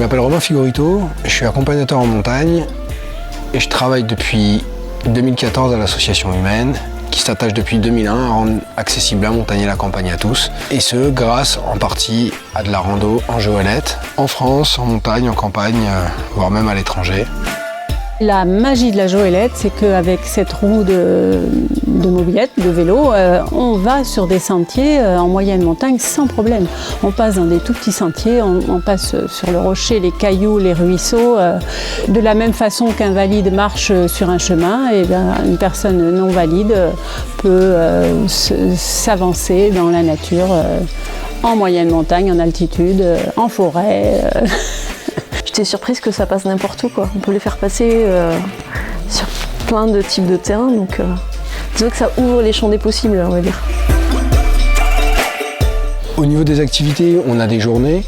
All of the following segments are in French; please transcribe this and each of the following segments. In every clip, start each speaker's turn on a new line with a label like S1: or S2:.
S1: m'appelle Romain Figorito, je suis accompagnateur en montagne et je travaille depuis 2014 à l'association humaine qui s'attache depuis 2001 à rendre accessible la montagne et la campagne à tous. Et ce, grâce en partie à de la rando en Joëlette, en France, en montagne, en campagne, voire même à l'étranger.
S2: La magie de la Joëlette, c'est qu'avec cette roue de mobilette, de vélo, on va sur des sentiers en moyenne montagne sans problème. On passe dans des tout petits sentiers, on passe sur le rocher, les cailloux, les ruisseaux. De la même façon qu'un valide marche sur un chemin, et bien, une personne non valide peut s'avancer dans la nature en moyenne montagne, en altitude, en forêt.
S3: J'étais surprise que ça passe n'importe où, quoi. On peut les faire passer sur plein de types de terrains, donc disons que ça ouvre les champs des possibles, on va dire.
S1: Au niveau des activités, on a des journées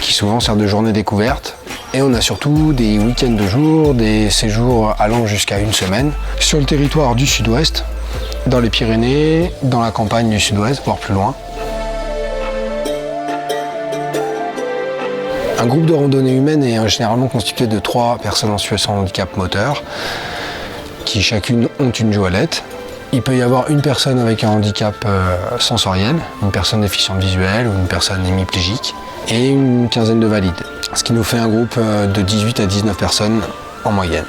S1: qui souvent servent de journées découvertes et on a surtout des week-ends de jour, des séjours allant jusqu'à une semaine sur le territoire du sud-ouest, dans les Pyrénées, dans la campagne du sud-ouest, voire plus loin. Un groupe de randonnée humaine est généralement constitué de 3 personnes en situation de handicap moteur qui chacune ont une joëlette. Il peut y avoir une personne avec un handicap sensoriel, une personne déficiente visuelle ou une personne hémiplégique et une quinzaine de valides, ce qui nous fait un groupe de 18 à 19 personnes en moyenne.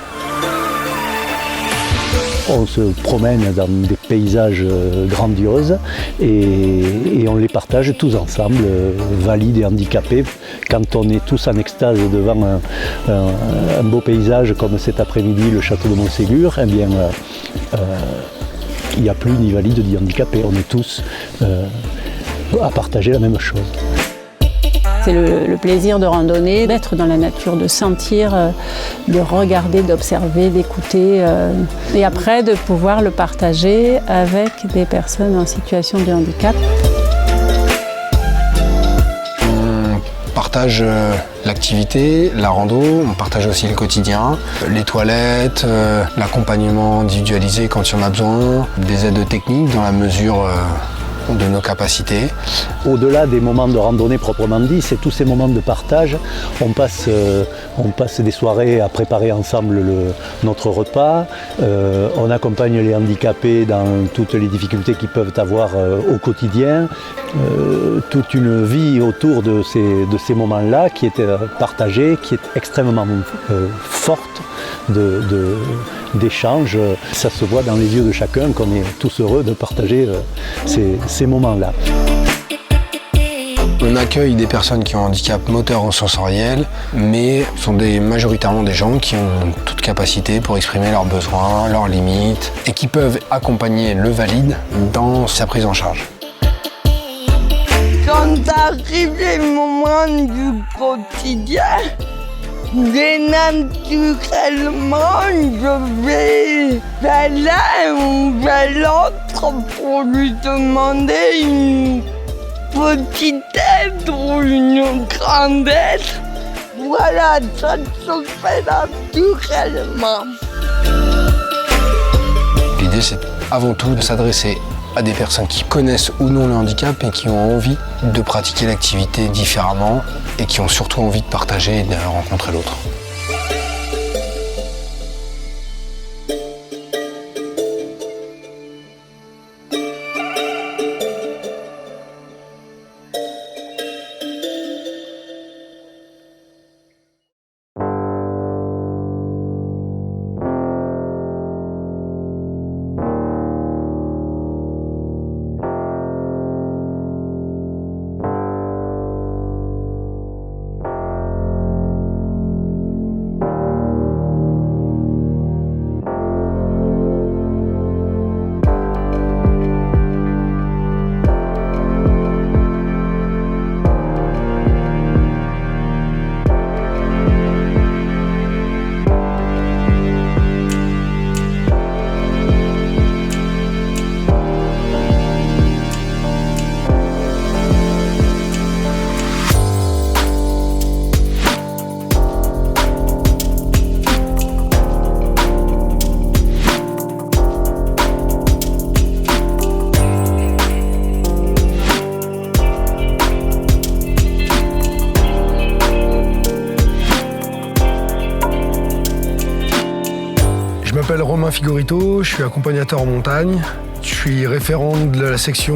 S4: On se promène dans des paysages grandioses et on les partage tous ensemble, valides et handicapés. Quand on est tous en extase devant un beau paysage comme cet après-midi, le château de Montségur, eh bien, il n'y a plus ni valides ni handicapés. On est tous à partager la même chose.
S2: C'est le plaisir de randonner, d'être dans la nature, de sentir, de regarder, d'observer, d'écouter et après de pouvoir le partager avec des personnes en situation de handicap.
S1: On partage l'activité, la rando, on partage aussi le quotidien, les toilettes, l'accompagnement individualisé quand il y en a besoin, des aides techniques dans la mesure de nos capacités.
S4: Au-delà des moments de randonnée proprement dit, c'est tous ces moments de partage. On passe des soirées à préparer ensemble notre repas. On accompagne les handicapés dans toutes les difficultés qu'ils peuvent avoir au quotidien. Toute une vie autour de ces moments-là qui est partagée, qui est extrêmement forte d'échanges. Ça se voit dans les yeux de chacun qu'on est tous heureux de partager ces moments-là.
S1: On accueille des personnes qui ont un handicap moteur ou sensoriel, mais ce sont majoritairement des gens qui ont toute capacité pour exprimer leurs besoins, leurs limites, et qui peuvent accompagner le valide dans sa prise en charge.
S5: Quand arrivent les moments du quotidien, naturellement, je vais vers l'un ou vers l'autre pour lui demander une petite aide ou une grande aide. Voilà, ça se fait naturellement.
S1: L'idée, c'est avant tout de s'adresser à des personnes qui connaissent ou non le handicap et qui ont envie de pratiquer l'activité différemment et qui ont surtout envie de partager et de rencontrer l'autre. m'appelle Romain Figorito, je suis accompagnateur en montagne. Je suis référent de la section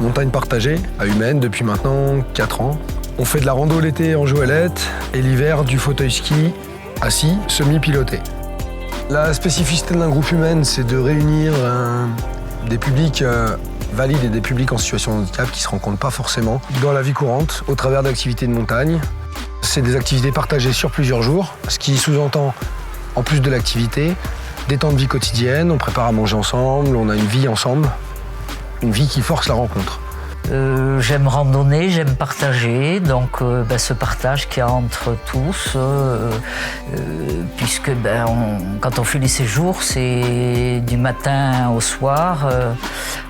S1: montagne partagée à Humaine depuis maintenant 4 ans. On fait de la rando l'été en joëlette et l'hiver du fauteuil ski assis, semi-piloté. La spécificité d'un groupe Humaine, c'est de réunir des publics valides et des publics en situation de handicap qui ne se rencontrent pas forcément dans la vie courante au travers d'activités de montagne. C'est des activités partagées sur plusieurs jours, ce qui sous-entend, en plus de l'activité, des temps de vie quotidienne, on prépare à manger ensemble, on a une vie ensemble, une vie qui force la rencontre.
S6: J'aime randonner, j'aime partager, donc ce partage qu'il y a entre tous, puisque quand on fait les séjours, c'est du matin au soir,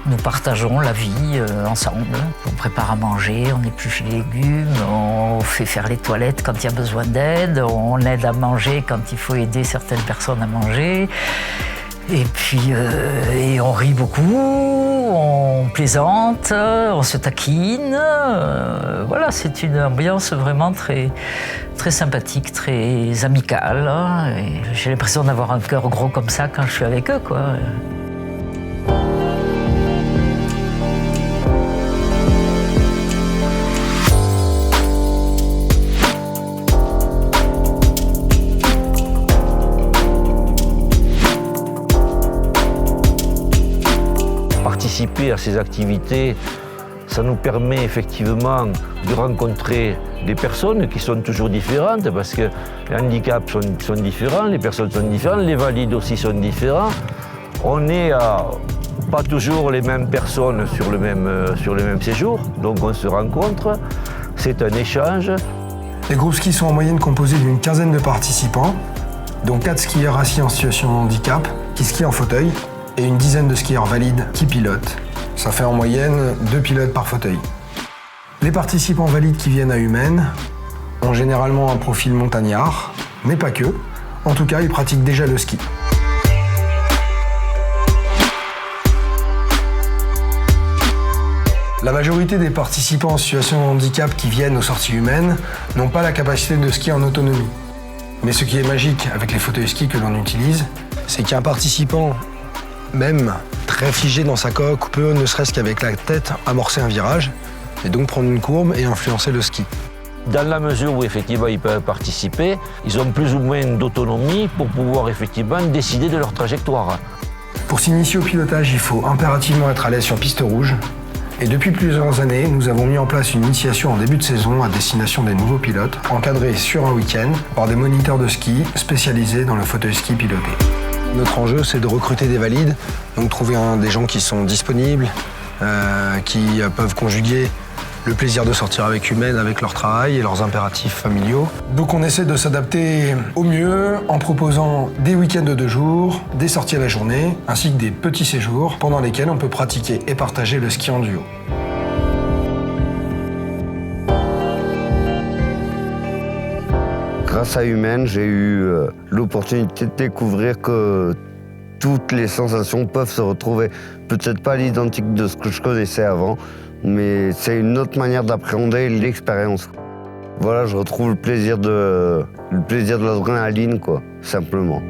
S6: nous partageons la vie ensemble. On prépare à manger, on épluche les légumes, on fait faire les toilettes quand il y a besoin d'aide, on aide à manger quand il faut aider certaines personnes à manger. Et puis, on rit beaucoup, on plaisante, on se taquine. Voilà, c'est une ambiance vraiment très, très sympathique, très amicale. Et j'ai l'impression d'avoir un cœur gros comme ça quand je suis avec eux, quoi.
S7: Participer à ces activités, ça nous permet effectivement de rencontrer des personnes qui sont toujours différentes parce que les handicaps sont différents, les personnes sont différentes, les valides aussi sont différents. On n'est pas toujours les mêmes personnes sur le même séjour, donc on se rencontre, c'est un échange.
S1: Les groupes ski sont en moyenne composés d'une quinzaine de participants, dont 4 skieurs assis en situation de handicap qui skient en fauteuil, et une dizaine de skieurs valides qui pilotent. Ça fait en moyenne 2 pilotes par fauteuil. Les participants valides qui viennent à Humaine ont généralement un profil montagnard, mais pas que. En tout cas, ils pratiquent déjà le ski. La majorité des participants en situation de handicap qui viennent aux sorties Humaine n'ont pas la capacité de skier en autonomie. Mais ce qui est magique avec les fauteuils ski que l'on utilise, c'est qu'un participant même très figé dans sa coque, peut, ne serait-ce qu'avec la tête, amorcer un virage et donc prendre une courbe et influencer le ski.
S7: Dans la mesure où effectivement ils peuvent participer, ils ont plus ou moins d'autonomie pour pouvoir effectivement décider de leur trajectoire.
S1: Pour s'initier au pilotage, il faut impérativement être à l'aise sur piste rouge. Et depuis plusieurs années, nous avons mis en place une initiation en début de saison à destination des nouveaux pilotes, encadrés sur un week-end par des moniteurs de ski spécialisés dans le fauteuil ski piloté. Notre enjeu, c'est de recruter des valides, donc trouver des gens qui sont disponibles, qui peuvent conjuguer le plaisir de sortir avec Humaine, avec leur travail et leurs impératifs familiaux. Donc on essaie de s'adapter au mieux en proposant des week-ends de 2 jours, des sorties à la journée, ainsi que des petits séjours pendant lesquels on peut pratiquer et partager le ski en duo.
S8: Grâce à Humaine, j'ai eu l'opportunité de découvrir que toutes les sensations peuvent se retrouver. Peut-être pas l'identique de ce que je connaissais avant, mais c'est une autre manière d'appréhender l'expérience. Voilà, je retrouve le plaisir de l'adrénaline, quoi, simplement.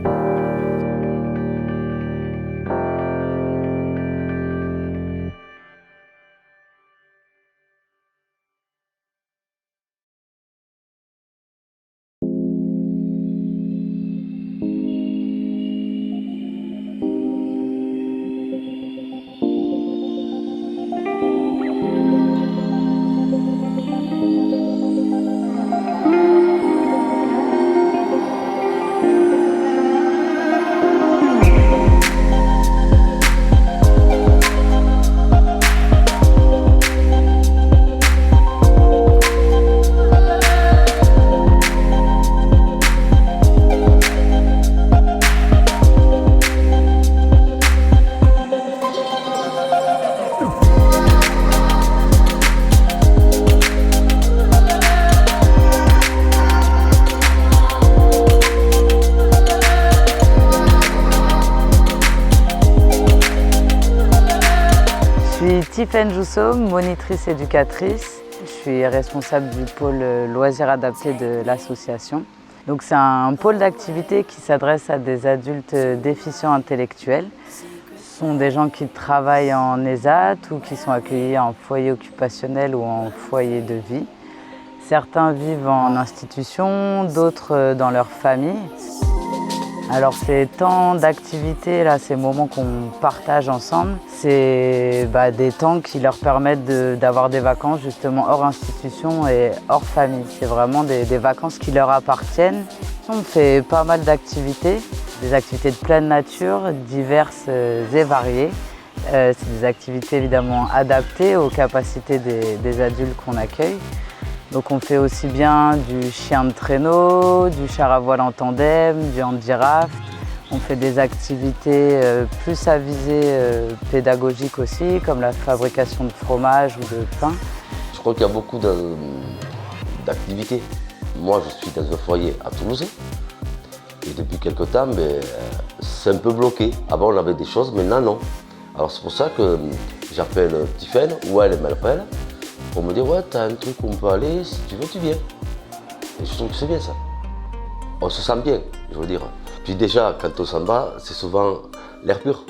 S9: Tiffaine Jousseau, monitrice éducatrice. Je suis responsable du pôle loisirs adaptés de l'association. Donc c'est un pôle d'activité qui s'adresse à des adultes déficients intellectuels. Ce sont des gens qui travaillent en ESAT ou qui sont accueillis en foyer occupationnel ou en foyer de vie. Certains vivent en institution, d'autres dans leur famille. Alors ces temps d'activité, là, ces moments qu'on partage ensemble, c'est des temps qui leur permettent d'avoir des vacances justement hors institution et hors famille. C'est vraiment des vacances qui leur appartiennent. On fait pas mal d'activités, des activités de pleine nature, diverses et variées. C'est des activités évidemment adaptées aux capacités des adultes qu'on accueille. Donc on fait aussi bien du chien de traîneau, du char à voile en tandem, du handi-raft. On fait des activités plus à visée pédagogique aussi, comme la fabrication de fromage ou de pain.
S10: Je crois qu'il y a beaucoup d'activités. Moi, je suis dans un foyer à Toulouse. Et depuis quelque temps, c'est un peu bloqué. Avant, on avait des choses, maintenant, non. Alors c'est pour ça que j'appelle Tiffaine, ou elle m'appelle, pour me dire, ouais, t'as un truc où on peut aller, si tu veux, tu viens. Et je trouve que c'est bien ça. On se sent bien, je veux dire. Puis déjà, quand on s'en va, c'est souvent l'air pur.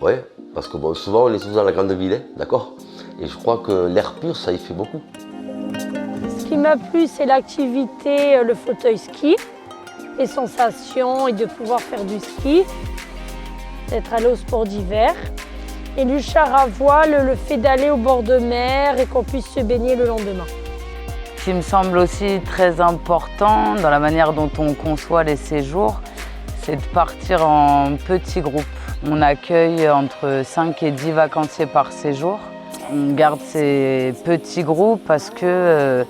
S10: Oui, parce que souvent, on est tous dans la grande ville, d'accord? Et je crois que l'air pur, ça y fait beaucoup.
S11: Ce qui m'a plu, c'est l'activité, le fauteuil ski, les sensations et de pouvoir faire du ski, d'être allé au sport d'hiver. Et du char à voile, le fait d'aller au bord de mer et qu'on puisse se baigner le lendemain.
S9: Ce qui me semble aussi très important dans la manière dont on conçoit les séjours, c'est de partir en petits groupes. On accueille entre 5 et 10 vacanciers par séjour. On garde ces petits groupes parce que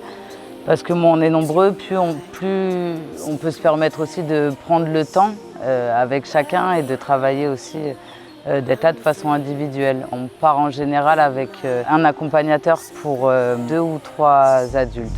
S9: moins on est nombreux, plus on peut se permettre aussi de prendre le temps avec chacun et de travailler aussi d'être là de façon individuelle. On part en général avec un accompagnateur pour 2 ou 3 adultes.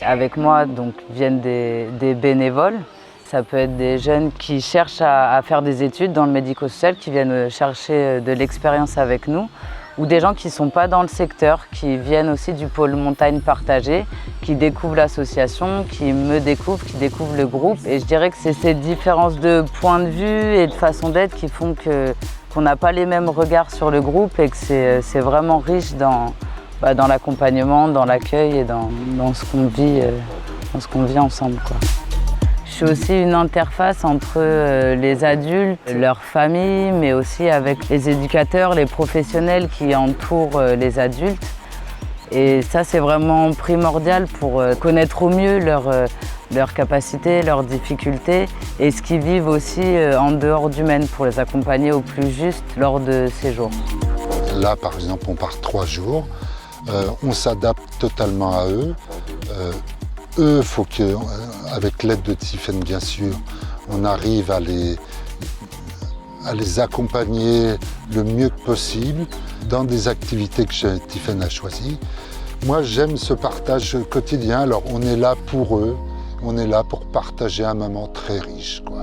S9: Avec moi donc, viennent des bénévoles. Ça peut être des jeunes qui cherchent à faire des études dans le médico-social, qui viennent chercher de l'expérience avec nous, ou des gens qui ne sont pas dans le secteur, qui viennent aussi du pôle montagne partagé, qui découvrent l'association, qui me découvrent, qui découvrent le groupe. Et je dirais que c'est ces différences de point de vue et de façon d'être qui font qu'on n'a pas les mêmes regards sur le groupe et que c'est vraiment riche dans l'accompagnement, dans l'accueil et dans ce qu'on vit ensemble, quoi. Je suis aussi une interface entre les adultes, leurs familles, mais aussi avec les éducateurs, les professionnels qui entourent les adultes. Et ça, c'est vraiment primordial pour connaître au mieux leurs capacités, leurs difficultés et ce qu'ils vivent aussi en dehors du Maine pour les accompagner au plus juste lors de ces jours.
S12: Là, par exemple, on part 3 jours. On s'adapte totalement à eux. Eux, il faut qu'avec l'aide de Tiffaine, bien sûr, on arrive à les accompagner le mieux que possible dans des activités que Tiffaine a choisies. Moi, j'aime ce partage quotidien. Alors, on est là pour eux, on est là pour partager un moment très riche, quoi.